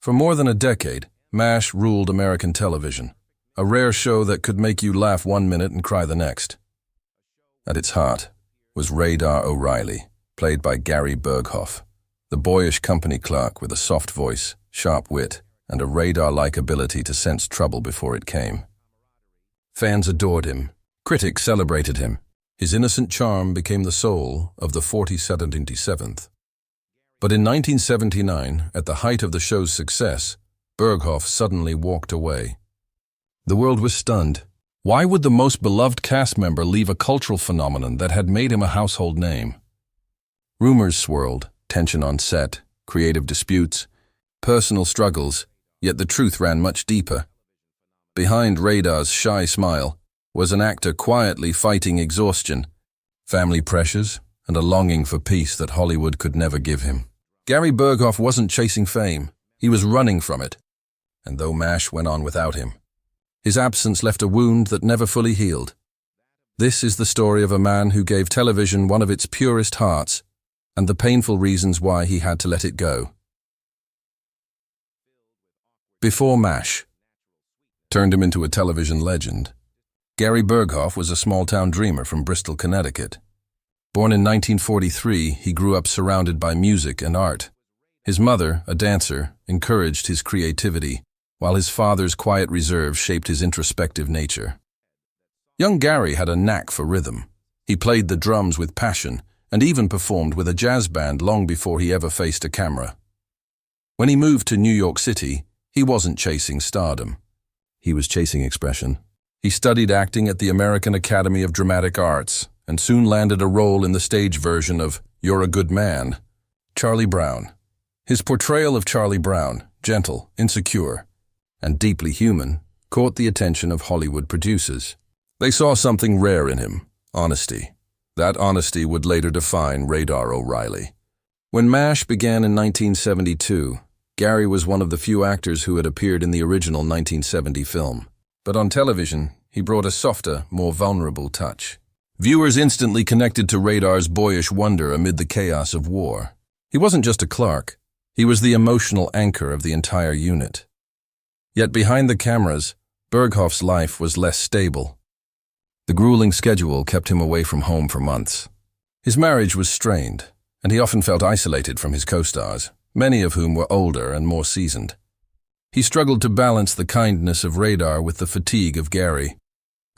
For more than a decade, MASH ruled American television, a rare show that could make you laugh one minute and cry the next. At its heart was Radar O'Reilly, played by Gary Burghoff, the boyish company clerk with a soft voice, sharp wit, and a radar-like ability to sense trouble before it came. Fans adored him. Critics celebrated him. His innocent charm became the soul of the 47th. But in 1979, at the height of the show's success, Burghoff suddenly walked away. The world was stunned. Why would the most beloved cast member leave a cultural phenomenon that had made him a household name? Rumors swirled, tension on set, creative disputes, personal struggles, yet the truth ran much deeper. Behind Radar's shy smile was an actor quietly fighting exhaustion, family pressures, and a longing for peace that Hollywood could never give him. Gary Burghoff wasn't chasing fame, he was running from it. And though MASH went on without him, his absence left a wound that never fully healed. This is the story of a man who gave television one of its purest hearts, and the painful reasons why he had to let it go. Before MASH turned him into a television legend, Gary Burghoff was a small-town dreamer from Bristol, Connecticut. Born in 1943, he grew up surrounded by music and art. His mother, a dancer, encouraged his creativity, while his father's quiet reserve shaped his introspective nature. Young Gary had a knack for rhythm. He played the drums with passion and even performed with a jazz band long before he ever faced a camera. When he moved to New York City, he wasn't chasing stardom. He was chasing expression. He studied acting at the American Academy of Dramatic Arts and soon landed a role in the stage version of You're a Good Man, Charlie Brown. His portrayal of Charlie Brown, gentle, insecure, and deeply human, caught the attention of Hollywood producers. They saw something rare in him, honesty. That honesty would later define Radar O'Reilly. When MASH began in 1972, Gary was one of the few actors who had appeared in the original 1970 film. But on television, he brought a softer, more vulnerable touch. Viewers instantly connected to Radar's boyish wonder amid the chaos of war. He wasn't just a clerk. He was the emotional anchor of the entire unit. Yet behind the cameras, Burghoff's life was less stable. The grueling schedule kept him away from home for months. His marriage was strained, and he often felt isolated from his co-stars, many of whom were older and more seasoned. He struggled to balance the kindness of Radar with the fatigue of Gary,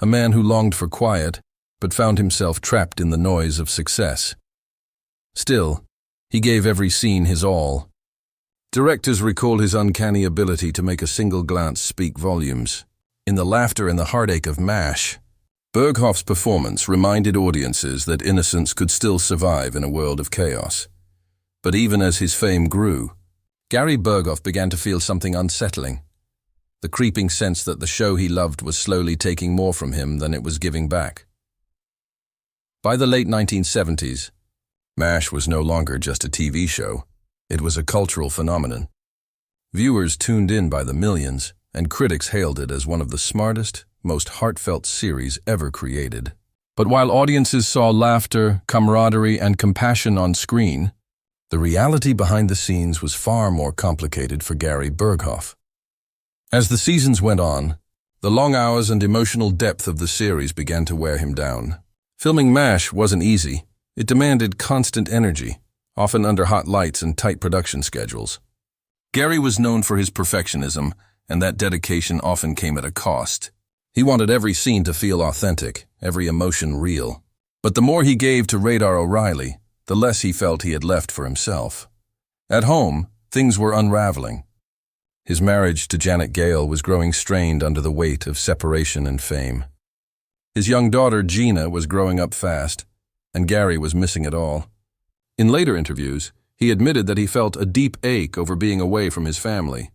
a man who longed for quiet, but found himself trapped in the noise of success. Still, he gave every scene his all. Directors recall his uncanny ability to make a single glance speak volumes. In the laughter and the heartache of MASH, Burghoff's performance reminded audiences that innocence could still survive in a world of chaos. But even as his fame grew, Gary Burghoff began to feel something unsettling. The creeping sense that the show he loved was slowly taking more from him than it was giving back. By the late 1970s, MASH was no longer just a TV show. It was a cultural phenomenon. Viewers tuned in by the millions, and critics hailed it as one of the smartest, most heartfelt series ever created. But while audiences saw laughter, camaraderie, and compassion on screen, the reality behind the scenes was far more complicated for Gary Burghoff. As the seasons went on, the long hours and emotional depth of the series began to wear him down. Filming MASH wasn't easy. It demanded constant energy, often under hot lights and tight production schedules. Gary was known for his perfectionism, and that dedication often came at a cost. He wanted every scene to feel authentic, every emotion real. But the more he gave to Radar O'Reilly, the less he felt he had left for himself. At home, things were unraveling. His marriage to Janet Gale was growing strained under the weight of separation and fame. His young daughter, Gina, was growing up fast, and Gary was missing it all. In later interviews, he admitted that he felt a deep ache over being away from his family.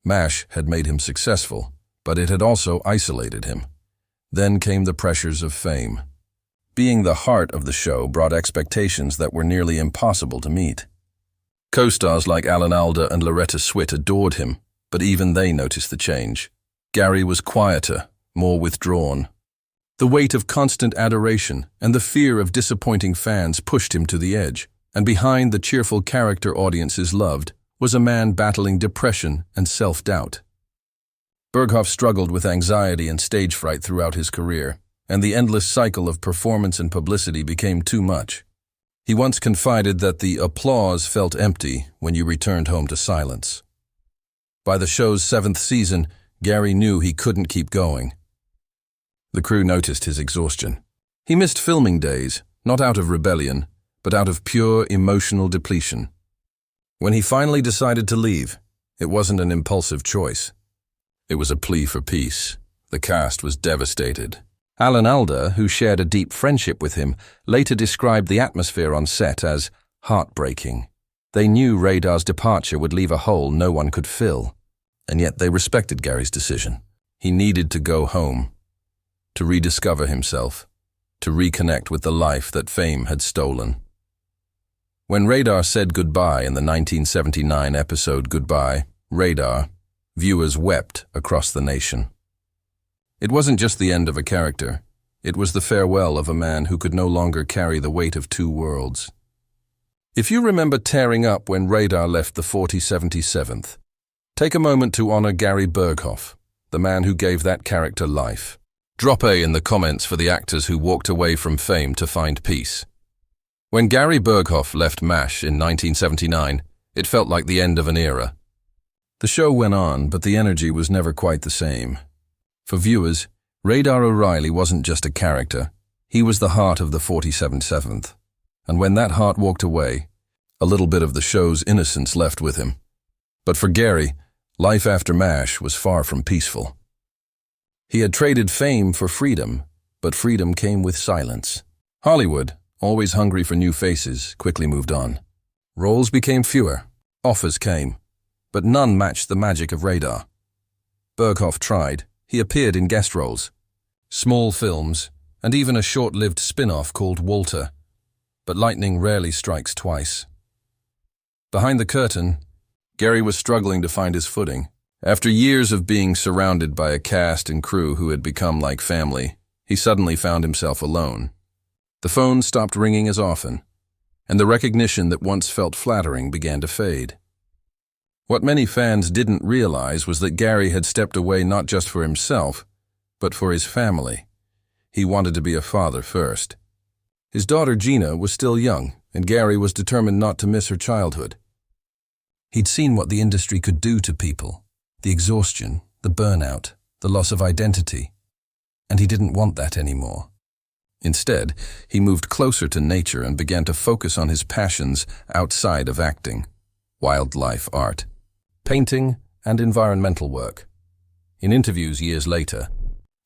MASH had made him successful, but it had also isolated him. Then came the pressures of fame. Being the heart of the show brought expectations that were nearly impossible to meet. Co-stars like Alan Alda and Loretta Swit adored him, but even they noticed the change. Gary was quieter, more withdrawn. The weight of constant adoration and the fear of disappointing fans pushed him to the edge, and behind the cheerful character audiences loved was a man battling depression and self-doubt. Burghoff struggled with anxiety and stage fright throughout his career, and the endless cycle of performance and publicity became too much. He once confided that the applause felt empty when you returned home to silence. By the show's 7th season, Gary knew he couldn't keep going. The crew noticed his exhaustion. He missed filming days, not out of rebellion, but out of pure emotional depletion. When he finally decided to leave, it wasn't an impulsive choice. It was a plea for peace. The cast was devastated. Alan Alda, who shared a deep friendship with him, later described the atmosphere on set as heartbreaking. They knew Radar's departure would leave a hole no one could fill, and yet they respected Gary's decision. He needed to go home, to rediscover himself, to reconnect with the life that fame had stolen. When Radar said goodbye in the 1979 episode Goodbye, Radar, viewers wept across the nation. It wasn't just the end of a character, it was the farewell of a man who could no longer carry the weight of two worlds. If you remember tearing up when Radar left the 4077th, take a moment to honor Gary Burghoff, the man who gave that character life. Drop A in the comments for the actors who walked away from fame to find peace. When Gary Burghoff left MASH in 1979, it felt like the end of an era. The show went on, but the energy was never quite the same. For viewers, Radar O'Reilly wasn't just a character, he was the heart of the 47/7th. And when that heart walked away, a little bit of the show's innocence left with him. But for Gary, life after MASH was far from peaceful. He had traded fame for freedom, but freedom came with silence. Hollywood, always hungry for new faces, quickly moved on. Roles became fewer, offers came, but none matched the magic of Radar. Burghoff tried. He appeared in guest roles, small films, and even a short-lived spin-off called Walter. But lightning rarely strikes twice. Behind the curtain, Gary was struggling to find his footing. After years of being surrounded by a cast and crew who had become like family, he suddenly found himself alone. The phone stopped ringing as often, and the recognition that once felt flattering began to fade. What many fans didn't realize was that Gary had stepped away not just for himself, but for his family. He wanted to be a father first. His daughter Gina was still young, and Gary was determined not to miss her childhood. He'd seen what the industry could do to people, the exhaustion, the burnout, the loss of identity, and he didn't want that anymore. Instead, he moved closer to nature and began to focus on his passions outside of acting: wildlife art, painting, and environmental work. In interviews years later,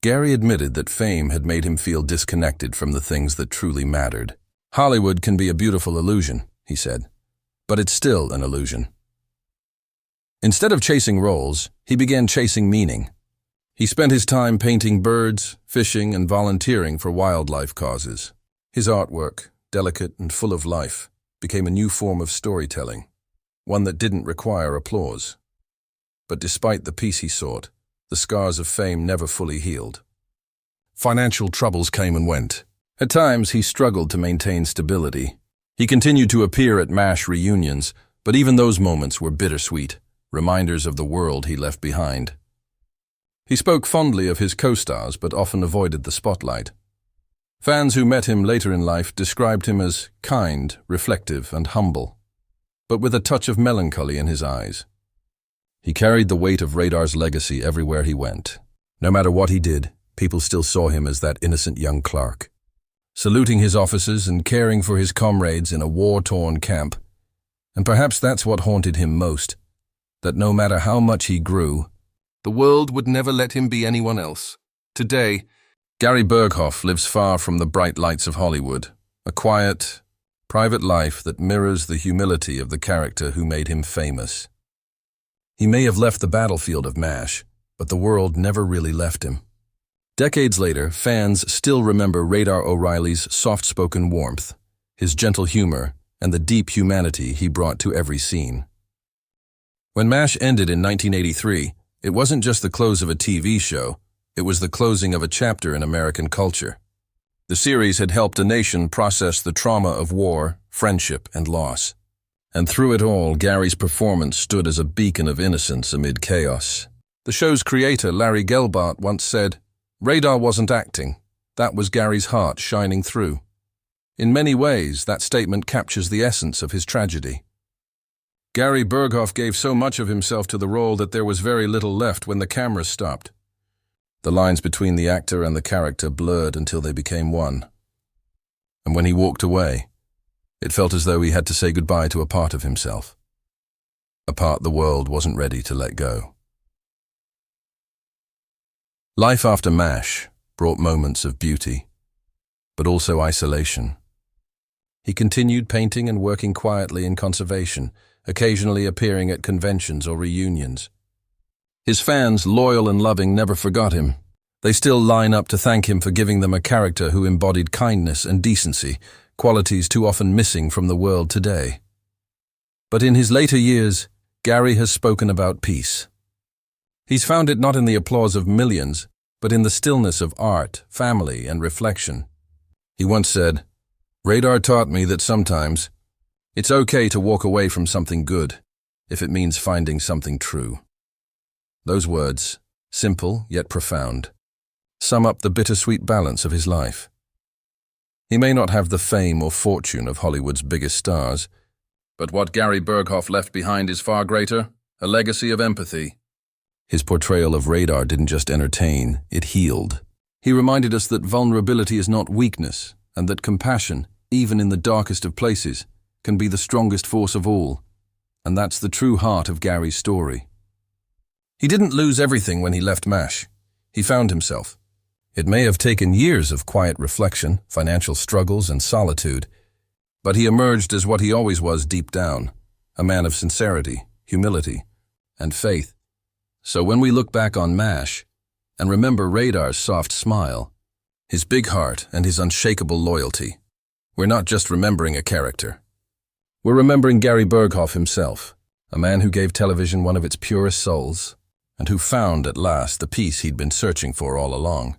Gary admitted that fame had made him feel disconnected from the things that truly mattered. Hollywood can be a beautiful illusion, he said, but it's still an illusion. Instead of chasing roles, he began chasing meaning. He spent his time painting birds, fishing, and volunteering for wildlife causes. His artwork, delicate and full of life, became a new form of storytelling, one that didn't require applause. But despite the peace he sought, the scars of fame never fully healed. Financial troubles came and went. At times, he struggled to maintain stability. He continued to appear at MASH reunions, but even those moments were bittersweet, reminders of the world he left behind. He spoke fondly of his co-stars, but often avoided the spotlight. Fans who met him later in life described him as kind, reflective, and humble, but with a touch of melancholy in his eyes. He carried the weight of Radar's legacy everywhere he went. No matter what he did, people still saw him as that innocent young Clark, saluting his officers and caring for his comrades in a war-torn camp. And perhaps that's what haunted him most, that no matter how much he grew, the world would never let him be anyone else. Today, Gary Burghoff lives far from the bright lights of Hollywood, a quiet, private life that mirrors the humility of the character who made him famous. He may have left the battlefield of MASH, but the world never really left him. Decades later, fans still remember Radar O'Reilly's soft-spoken warmth, his gentle humor, and the deep humanity he brought to every scene. When MASH ended in 1983, it wasn't just the close of a TV show, it was the closing of a chapter in American culture. The series had helped a nation process the trauma of war, friendship, and loss. And through it all, Gary's performance stood as a beacon of innocence amid chaos. The show's creator, Larry Gelbart, once said, "Radar wasn't acting. That was Gary's heart shining through." In many ways, that statement captures the essence of his tragedy. Gary Burghoff gave so much of himself to the role that there was very little left when the camera stopped. The lines between the actor and the character blurred until they became one. And when he walked away, it felt as though he had to say goodbye to a part of himself, a part the world wasn't ready to let go. Life after MASH brought moments of beauty, but also isolation. He continued painting and working quietly in conservation, occasionally appearing at conventions or reunions. His fans, loyal and loving, never forgot him. They still line up to thank him for giving them a character who embodied kindness and decency, qualities too often missing from the world today. But in his later years, Gary has spoken about peace. He's found it not in the applause of millions, but in the stillness of art, family, and reflection. He once said, "Radar taught me that sometimes it's okay to walk away from something good if it means finding something true." Those words, simple yet profound, sum up the bittersweet balance of his life. He may not have the fame or fortune of Hollywood's biggest stars, but what Gary Burghoff left behind is far greater, a legacy of empathy. His portrayal of Radar didn't just entertain, it healed. He reminded us that vulnerability is not weakness, and that compassion, even in the darkest of places, can be the strongest force of all. And that's the true heart of Gary's story. He didn't lose everything when he left MASH. He found himself. It may have taken years of quiet reflection, financial struggles, and solitude, but he emerged as what he always was deep down, a man of sincerity, humility, and faith. So when we look back on MASH and remember Radar's soft smile, his big heart, and his unshakable loyalty, we're not just remembering a character. We're remembering Gary Burghoff himself, a man who gave television one of its purest souls, and who found at last the peace he'd been searching for all along.